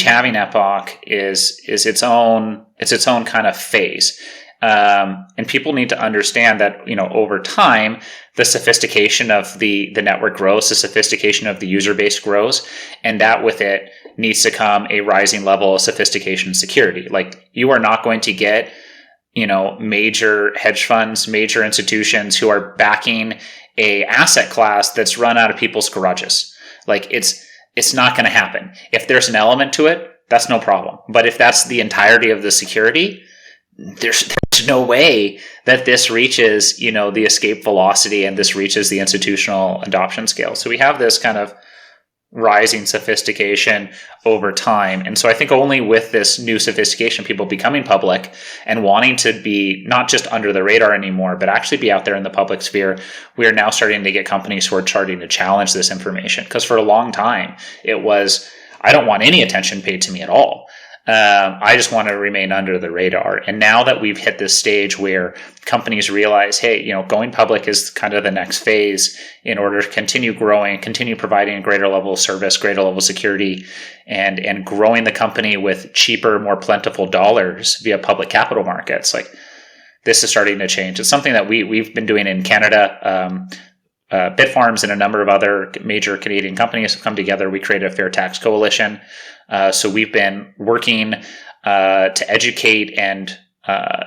halving epoch is its own kind of phase. And people need to understand that, over time, the sophistication of the network grows, the sophistication of the user base grows, and that with it needs to come a rising level of sophistication and security. Like, you are not going to get, major hedge funds, major institutions who are backing a asset class that's run out of people's garages. Like, it's not going to happen. If there's an element to it, that's no problem. But if that's the entirety of the security, there's no way that this reaches, the escape velocity, and this reaches the institutional adoption scale. So we have this kind of rising sophistication over time. And so I think only with this new sophistication, people becoming public and wanting to be not just under the radar anymore, but actually be out there in the public sphere, we are now starting to get companies who are starting to challenge this information. Because for a long time, it was, I don't want any attention paid to me at all. I just want to remain under the radar. And now that we've hit this stage where companies realize, hey, going public is kind of the next phase in order to continue growing, continue providing a greater level of service, greater level of security, and growing the company with cheaper, more plentiful dollars via public capital markets. Like, this is starting to change. It's something that we've been doing in Canada. BitFarms and a number of other major Canadian companies have come together. We created a Fair Tax Coalition. So we've been working to educate and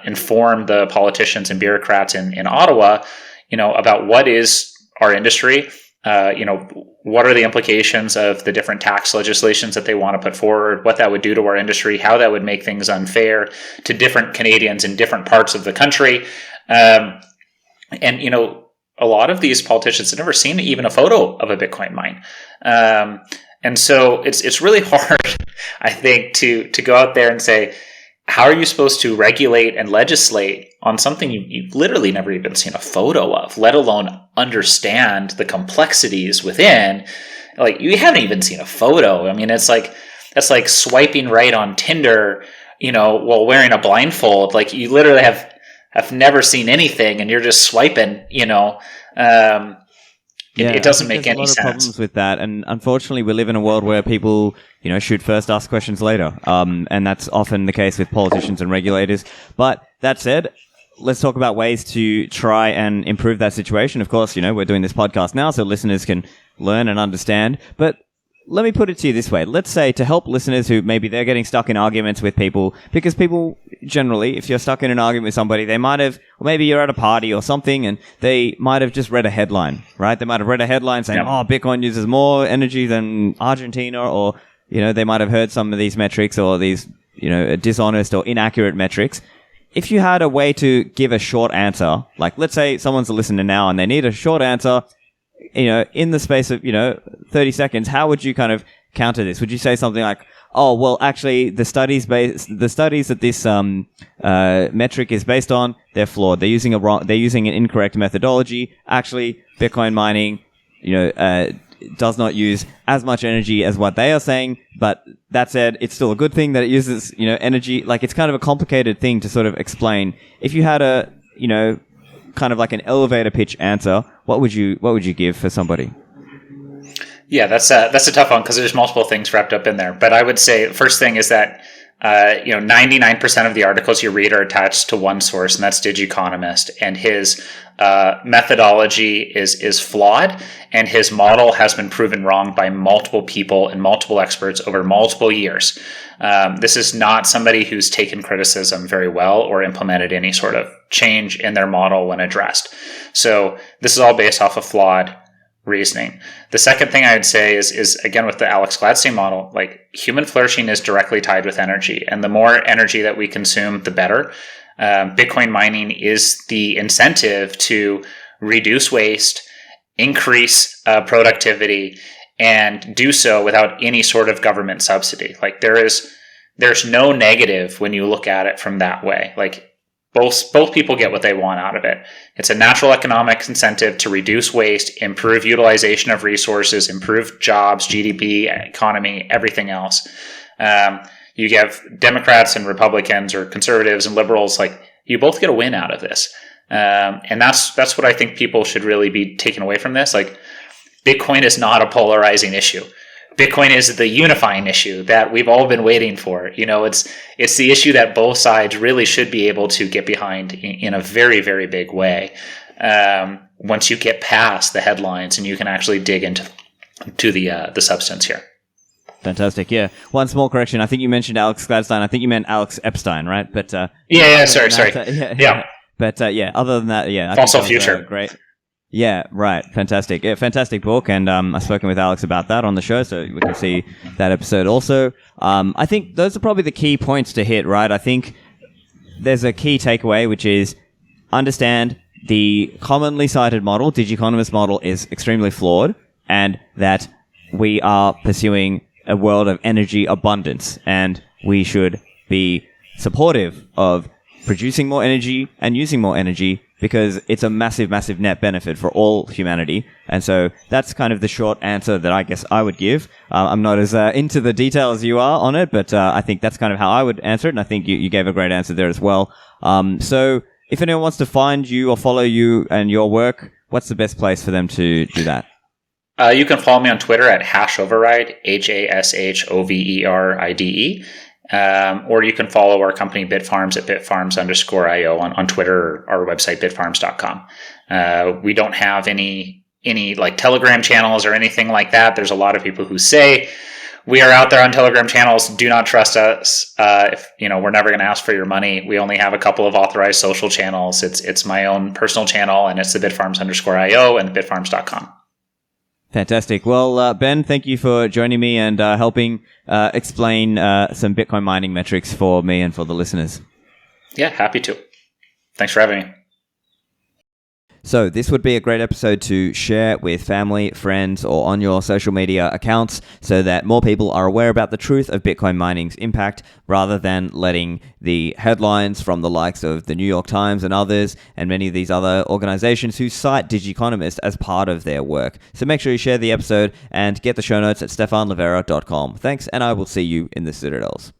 inform the politicians and bureaucrats in Ottawa, about what is our industry, what are the implications of the different tax legislations that they want to put forward, what that would do to our industry, how that would make things unfair to different Canadians in different parts of the country. A lot of these politicians have never seen even a photo of a Bitcoin mine. And so it's really hard, I think, to go out there and say, how are you supposed to regulate and legislate on something you've literally never even seen a photo of, let alone understand the complexities within? Like, you haven't even seen a photo. I mean, that's like swiping right on Tinder, while wearing a blindfold. Like, you literally have never seen anything, and you're just swiping. It doesn't make any sense. There's a lot of problems with that, and unfortunately, we live in a world where people, shoot first, ask questions later, and that's often the case with politicians and regulators. But that said, let's talk about ways to try and improve that situation. Of course, we're doing this podcast now, so listeners can learn and understand. But let me put it to you this way. Let's say, to help listeners who maybe they're getting stuck in arguments with people, because people generally, if you're stuck in an argument with somebody, they might have, or maybe you're at a party or something, and they might have just read a headline, right? They might have read a headline saying, Bitcoin uses more energy than Argentina, or, they might have heard some of these metrics or these, dishonest or inaccurate metrics. If you had a way to give a short answer, like let's say someone's a listener now and they need a short answer, in the space of, 30 seconds, how would you kind of counter this? Would you say something like, oh, well, actually, the studies that this metric is based on, they're flawed. They're using an incorrect methodology. Actually, Bitcoin mining, does not use as much energy as what they are saying. But that said, it's still a good thing that it uses, energy. Like, it's kind of a complicated thing to sort of explain. If you had a, kind of like an elevator pitch answer, what would you give for somebody? Yeah, that's a tough one because there's multiple things wrapped up in there. But I would say the first thing is that 99% of the articles you read are attached to one source, and that's Digiconomist. And his methodology is flawed, and his model has been proven wrong by multiple people and multiple experts over multiple years. This is not somebody who's taken criticism very well or implemented any sort of change in their model when addressed. So this is all based off of flawed reasoning. The second thing I would say is again, with the Alex Gladstein model, like, human flourishing is directly tied with energy, and the more energy that we consume, the better. Bitcoin mining is the incentive to reduce waste, increase productivity, and do so without any sort of government subsidy. Like, there's no negative when you look at it from that way. Like, both people get what they want out of it. It's a natural economic incentive to reduce waste, improve utilization of resources, improve jobs, GDP, economy, everything else. You have Democrats and Republicans, or conservatives and liberals, like, you both get a win out of this. And that's what I think people should really be taking away from this. Like, Bitcoin is not a polarizing issue. Bitcoin is the unifying issue that we've all been waiting for. It's the issue that both sides really should be able to get behind in a very, very big way. Once you get past the headlines and you can actually dig into the substance here. Fantastic. Yeah. One small correction. I think you mentioned Alex Gladstein. I think you meant Alex Epstein, right? But Sorry. Yeah. But other than that, yeah. Fossil Future. Great. Yeah, right. Fantastic. Yeah, fantastic book. And I've spoken with Alex about that on the show, so we can see that episode also. I think those are probably the key points to hit, right? I think there's a key takeaway, which is understand the commonly cited model, Digiconomist model, is extremely flawed, and that we are pursuing a world of energy abundance, and we should be supportive of producing more energy and using more energy, because it's a massive, massive net benefit for all humanity. And so that's kind of the short answer that I guess I would give. I'm not as into the detail as you are on it, but I think that's kind of how I would answer it. And I think you gave a great answer there as well. So if anyone wants to find you or follow you and your work, what's the best place for them to do that? You can follow me on Twitter at #override, HASHOVERIDE. Or you can follow our company BitFarms at bitfarms_io on Twitter or our website, bitfarms.com. We don't have any like Telegram channels or anything like that. There's a lot of people who say we are out there on Telegram channels. Do not trust us. We're never going to ask for your money. We only have a couple of authorized social channels. It's my own personal channel, and it's the bitfarms_io and the bitfarms.com. Fantastic. Well, Ben, thank you for joining me and helping explain some Bitcoin mining metrics for me and for the listeners. Yeah, happy to. Thanks for having me. So this would be a great episode to share with family, friends, or on your social media accounts so that more people are aware about the truth of Bitcoin mining's impact rather than letting the headlines from the likes of the New York Times and others and many of these other organizations who cite Digiconomist as part of their work. So make sure you share the episode and get the show notes at stephanlivera.com. Thanks, and I will see you in the Citadels.